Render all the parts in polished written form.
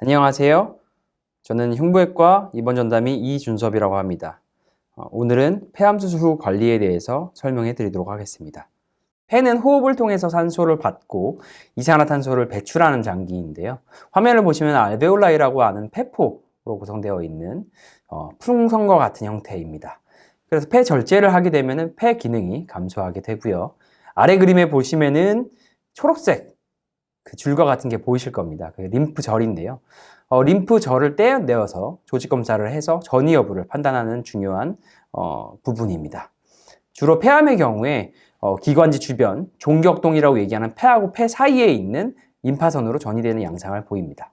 안녕하세요. 저는 흉부외과 입원전담의 이준섭이라고 합니다. 오늘은 폐암 수술 후 관리에 대해서 설명해 드리도록 하겠습니다. 폐는 호흡을 통해서 산소를 받고 이산화탄소를 배출하는 장기인데요. 화면을 보시면 알베올라이라고 하는 폐포로 구성되어 있는 풍선과 같은 형태입니다. 그래서 폐 절제를 하게 되면 폐 기능이 감소하게 되고요. 아래 그림에 보시면은 초록색 그 줄과 같은 게 보이실 겁니다. 그 림프절인데요. 림프절을 떼어내어서 조직 검사를 해서 전이 여부를 판단하는 중요한 부분입니다. 주로 폐암의 경우에 기관지 주변, 종격동이라고 얘기하는 폐하고 폐 사이에 있는 림파선으로 전이되는 양상을 보입니다.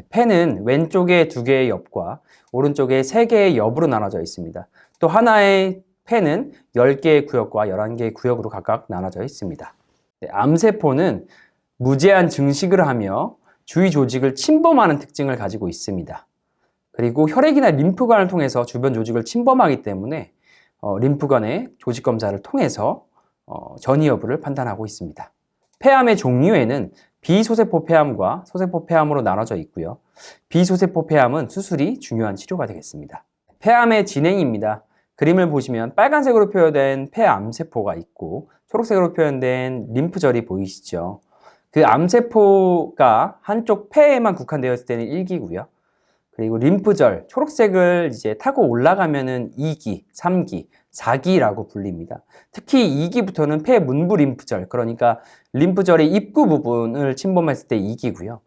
폐는 왼쪽에 2개의 옆과 오른쪽에 3개의 옆으로 나눠져 있습니다. 또 하나의 폐는 10개의 구역과 11개의 구역으로 각각 나눠져 있습니다. 암세포는 무제한 증식을 하며 주위 조직을 침범하는 특징을 가지고 있습니다. 그리고 혈액이나 림프관을 통해서 주변 조직을 침범하기 때문에 림프관의 조직 검사를 통해서 전이 여부를 판단하고 있습니다. 폐암의 종류에는 비소세포 폐암과 소세포 폐암으로 나눠져 있고요. 비소세포 폐암은 수술이 중요한 치료가 되겠습니다. 폐암의 진행입니다. 그림을 보시면 빨간색으로 표현된 폐암세포가 있고 초록색으로 표현된 림프절이 보이시죠? 그 암세포가 한쪽 폐에만 국한되어 있을 때는 1기고요. 그리고 림프절, 초록색을 이제 타고 올라가면은 2기, 3기, 4기라고 불립니다. 특히 2기부터는 폐 문부 림프절, 그러니까 림프절의 입구 부분을 침범했을 때 2기고요.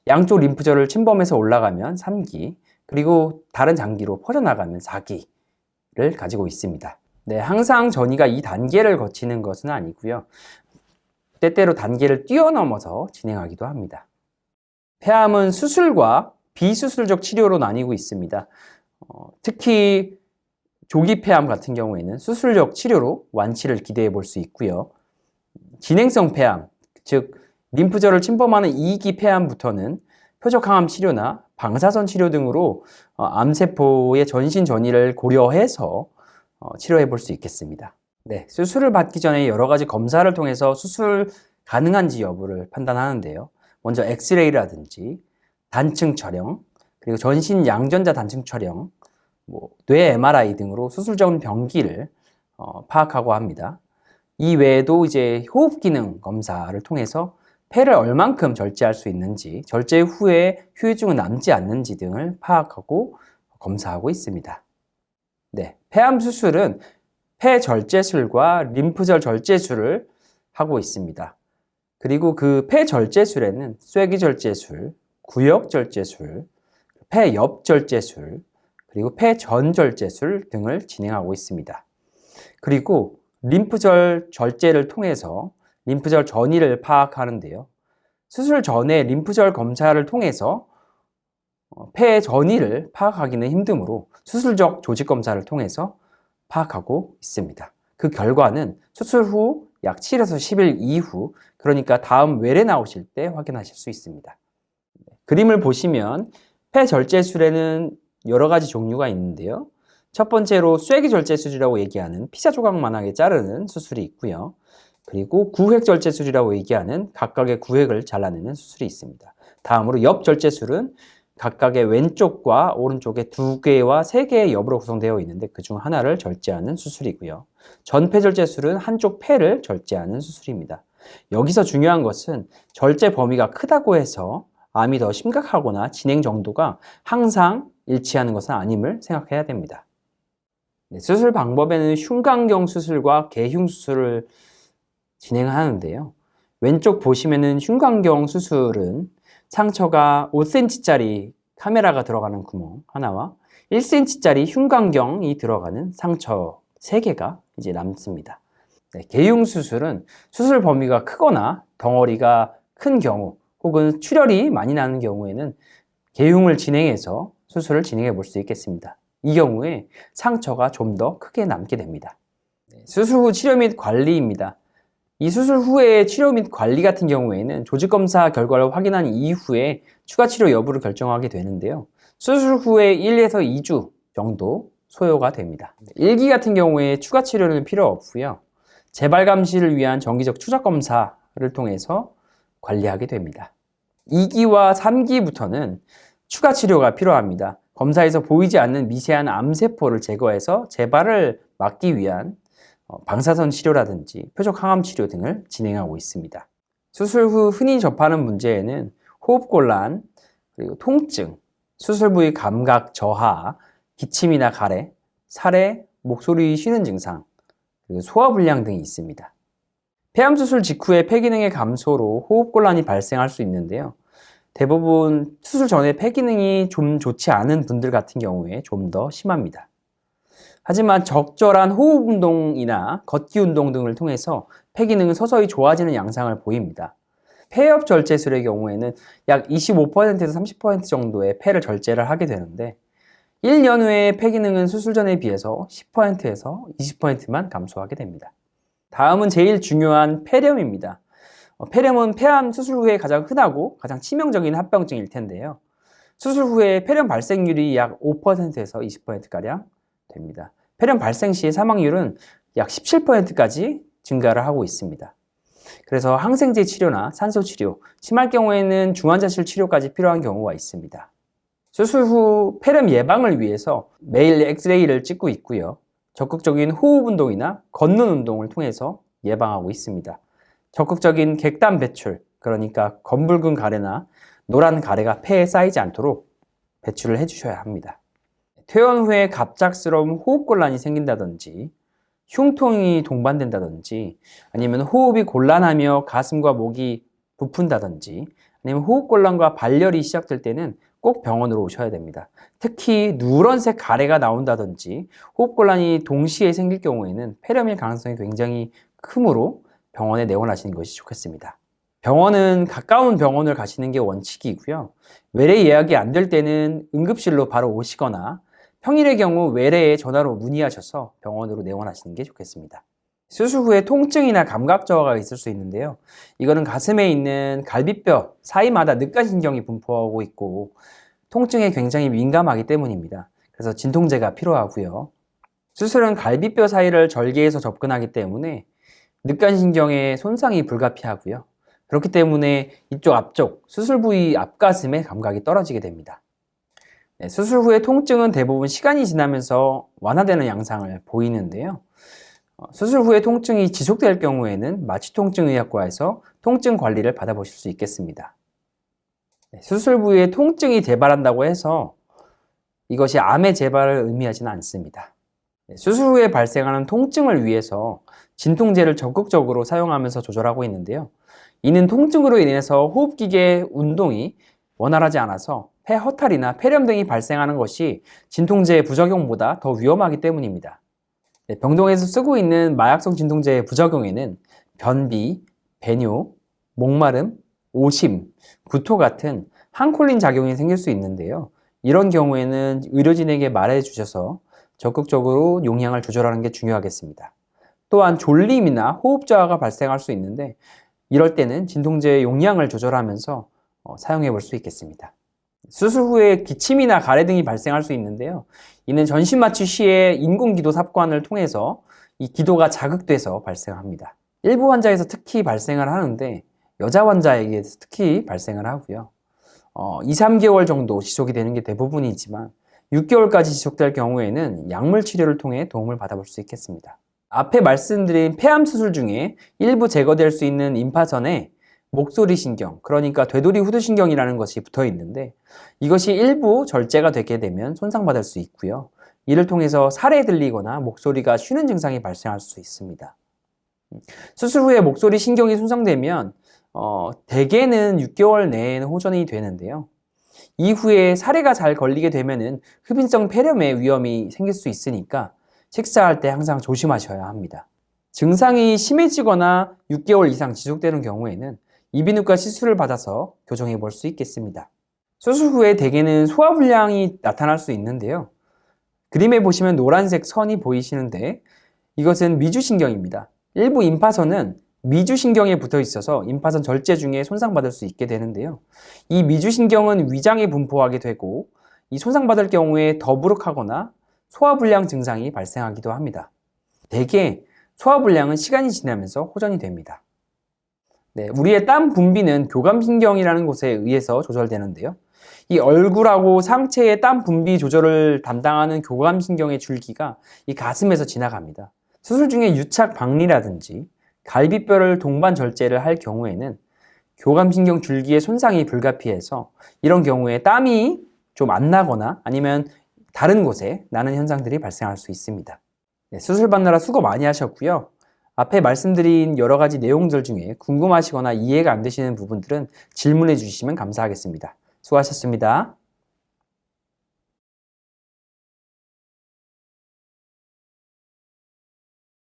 양쪽 림프절을 침범해서 올라가면 3기, 그리고 다른 장기로 퍼져나가면 4기를 가지고 있습니다. 네, 항상 전이가 이 단계를 거치는 것은 아니고요. 때때로 단계를 뛰어넘어서 진행하기도 합니다. 폐암은 수술과 비수술적 치료로 나뉘고 있습니다. 특히 조기 폐암 같은 경우에는 수술적 치료로 완치를 기대해 볼 수 있고요. 진행성 폐암, 즉 림프절을 침범하는 2기 폐암부터는 표적 항암 치료나 방사선 치료 등으로 암세포의 전신 전이를 고려해서 치료해 볼 수 있겠습니다. 네, 수술을 받기 전에 여러 가지 검사를 통해서 수술 가능한지 여부를 판단하는데요. 먼저 엑스레이라든지 단층 촬영, 그리고 전신 양전자 단층 촬영, 뇌 MRI 등으로 수술 전 병기를 파악하고 합니다. 이 외에도 이제 호흡 기능 검사를 통해서 폐를 얼만큼 절제할 수 있는지, 절제 후에 후유증은 남지 않는지 등을 파악하고 검사하고 있습니다. 네, 폐암 수술은 폐 절제술과 림프절 절제술을 하고 있습니다. 그리고 그 폐 절제술에는 쐐기 절제술, 구역 절제술, 폐 옆 절제술, 그리고 폐 전 절제술 등을 진행하고 있습니다. 그리고 림프절 절제를 통해서 림프절 전이를 파악하는데요. 수술 전에 림프절 검사를 통해서 폐 전이를 파악하기는 힘드므로 수술적 조직 검사를 통해서 파악하고 있습니다. 그 결과는 수술 후 약 7에서 10일 이후, 그러니까 다음 외래 나오실 때 확인하실 수 있습니다. 그림을 보시면 폐 절제술에는 여러 가지 종류가 있는데요. 첫 번째로 쐐기 절제술이라고 얘기하는 피자 조각만하게 자르는 수술이 있고요. 그리고 구획 절제술이라고 얘기하는 각각의 구획을 잘라내는 수술이 있습니다. 다음으로 옆 절제술은 각각의 왼쪽과 오른쪽에 2개와 3개의 옆으로 구성되어 있는데 그중 하나를 절제하는 수술이고요. 전폐 절제술은 한쪽 폐를 절제하는 수술입니다. 여기서 중요한 것은 절제 범위가 크다고 해서 암이 더 심각하거나 진행 정도가 항상 일치하는 것은 아님을 생각해야 됩니다. 수술 방법에는 흉곽경 수술과 개흉 수술을 진행하는데요. 왼쪽 보시면은 흉곽경 수술은 상처가 5cm짜리 카메라가 들어가는 구멍 하나와 1cm짜리 흉곽경이 들어가는 상처 3개가 이제 남습니다. 네, 개흉 수술은 수술 범위가 크거나 덩어리가 큰 경우 혹은 출혈이 많이 나는 경우에는 개흉을 진행해서 수술을 진행해 볼 수 있겠습니다. 이 경우에 상처가 좀 더 크게 남게 됩니다. 수술 후 치료 및 관리입니다. 이 수술 후의 치료 및 관리 같은 경우에는 조직검사 결과를 확인한 이후에 추가 치료 여부를 결정하게 되는데요. 수술 후에 1에서 2주 정도 소요가 됩니다. 1기 같은 경우에 추가 치료는 필요 없고요. 재발 감시를 위한 정기적 추적 검사를 통해서 관리하게 됩니다. 2기와 3기부터는 추가 치료가 필요합니다. 검사에서 보이지 않는 미세한 암세포를 제거해서 재발을 막기 위한 방사선 치료라든지 표적 항암 치료 등을 진행하고 있습니다. 수술 후 흔히 접하는 문제에는 호흡곤란, 그리고 통증, 수술 부위 감각 저하, 기침이나 가래, 살해, 목소리 쉬는 증상, 그리고 소화불량 등이 있습니다. 폐암 수술 직후에 폐 기능의 감소로 호흡곤란이 발생할 수 있는데요. 대부분 수술 전에 폐 기능이 좀 좋지 않은 분들 같은 경우에 좀 더 심합니다. 하지만 적절한 호흡 운동이나 걷기 운동 등을 통해서 폐 기능은 서서히 좋아지는 양상을 보입니다. 폐엽 절제술의 경우에는 약 25%에서 30% 정도의 폐를 절제를 하게 되는데 1년 후에 폐 기능은 수술 전에 비해서 10%에서 20%만 감소하게 됩니다. 다음은 제일 중요한 폐렴입니다. 폐렴은 폐암 수술 후에 가장 흔하고 가장 치명적인 합병증일 텐데요. 수술 후에 폐렴 발생률이 약 5%에서 20%가량 됩니다. 폐렴 발생 시의 사망률은 약 17%까지 증가를 하고 있습니다. 그래서 항생제 치료나 산소 치료, 심할 경우에는 중환자실 치료까지 필요한 경우가 있습니다. 수술 후 폐렴 예방을 위해서 매일 엑스레이를 찍고 있고요. 적극적인 호흡 운동이나 걷는 운동을 통해서 예방하고 있습니다. 적극적인 객단 배출, 그러니까 검붉은 가래나 노란 가래가 폐에 쌓이지 않도록 배출을 해주셔야 합니다. 퇴원 후에 갑작스러운 호흡곤란이 생긴다든지 흉통이 동반된다든지 아니면 호흡이 곤란하며 가슴과 목이 부푼다든지 아니면 호흡곤란과 발열이 시작될 때는 꼭 병원으로 오셔야 됩니다. 특히 누런색 가래가 나온다든지 호흡곤란이 동시에 생길 경우에는 폐렴일 가능성이 굉장히 크므로 병원에 내원하시는 것이 좋겠습니다. 병원은 가까운 병원을 가시는 게 원칙이고요. 외래 예약이 안 될 때는 응급실로 바로 오시거나 평일의 경우 외래에 전화로 문의하셔서 병원으로 내원하시는 게 좋겠습니다. 수술 후에 통증이나 감각 저하가 있을 수 있는데요. 이거는 가슴에 있는 갈비뼈 사이마다 늑간신경이 분포하고 있고 통증에 굉장히 민감하기 때문입니다. 그래서 진통제가 필요하고요. 수술은 갈비뼈 사이를 절개해서 접근하기 때문에 늑간신경의 손상이 불가피하고요. 그렇기 때문에 이쪽 앞쪽 수술 부위 앞가슴의 감각이 떨어지게 됩니다. 수술 후에 통증은 대부분 시간이 지나면서 완화되는 양상을 보이는데요. 수술 후에 통증이 지속될 경우에는 마취통증의학과에서 통증 관리를 받아보실 수 있겠습니다. 수술 부위에 통증이 재발한다고 해서 이것이 암의 재발을 의미하지는 않습니다. 수술 후에 발생하는 통증을 위해서 진통제를 적극적으로 사용하면서 조절하고 있는데요. 이는 통증으로 인해서 호흡기계 운동이 원활하지 않아서 폐 허탈이나 폐렴 등이 발생하는 것이 진통제의 부작용보다 더 위험하기 때문입니다. 병동에서 쓰고 있는 마약성 진통제의 부작용에는 변비, 배뇨, 목마름, 오심, 구토 같은 항콜린 작용이 생길 수 있는데요. 이런 경우에는 의료진에게 말해 주셔서 적극적으로 용량을 조절하는 게 중요하겠습니다. 또한 졸림이나 호흡 저하가 발생할 수 있는데 이럴 때는 진통제의 용량을 조절하면서 사용해 볼 수 있겠습니다. 수술 후에 기침이나 가래 등이 발생할 수 있는데요. 이는 전신 마취 시에 인공기도 삽관을 통해서 이 기도가 자극돼서 발생합니다. 일부 환자에서 특히 발생을 하는데 여자 환자에게 특히 발생을 하고요. 2, 3개월 정도 지속이 되는 게 대부분이지만 6개월까지 지속될 경우에는 약물 치료를 통해 도움을 받아볼 수 있겠습니다. 앞에 말씀드린 폐암 수술 중에 일부 제거될 수 있는 임파선에 목소리 신경, 그러니까 되돌이 후두신경이라는 것이 붙어 있는데 이것이 일부 절제가 되게 되면 손상받을 수 있고요. 이를 통해서 살에 들리거나 목소리가 쉬는 증상이 발생할 수 있습니다. 수술 후에 목소리 신경이 손상되면 대개는 6개월 내에는 호전이 되는데요. 이후에 사례가 잘 걸리게 되면은 흡인성 폐렴의 위험이 생길 수 있으니까 식사할 때 항상 조심하셔야 합니다. 증상이 심해지거나 6개월 이상 지속되는 경우에는 이비인후과 시술을 받아서 교정해 볼 수 있겠습니다. 수술 후에 대개는 소화불량이 나타날 수 있는데요. 그림에 보시면 노란색 선이 보이시는데 이것은 미주신경입니다. 일부 임파선은 미주신경에 붙어 있어서 임파선 절제 중에 손상받을 수 있게 되는데요. 이 미주신경은 위장에 분포하게 되고 이 손상받을 경우에 더부룩하거나 소화불량 증상이 발생하기도 합니다. 대개 소화불량은 시간이 지나면서 호전이 됩니다. 우리의 땀 분비는 교감신경이라는 곳에 의해서 조절되는데요. 이 얼굴하고 상체의 땀 분비 조절을 담당하는 교감신경의 줄기가 이 가슴에서 지나갑니다. 수술 중에 유착 박리라든지 갈비뼈를 동반 절제를 할 경우에는 교감신경 줄기의 손상이 불가피해서 이런 경우에 땀이 좀 안 나거나 아니면 다른 곳에 나는 현상들이 발생할 수 있습니다. 네, 수술 받느라 수고 많이 하셨고요. 앞에 말씀드린 여러 가지 내용들 중에 궁금하시거나 이해가 안 되시는 부분들은 질문해 주시면 감사하겠습니다. 수고하셨습니다.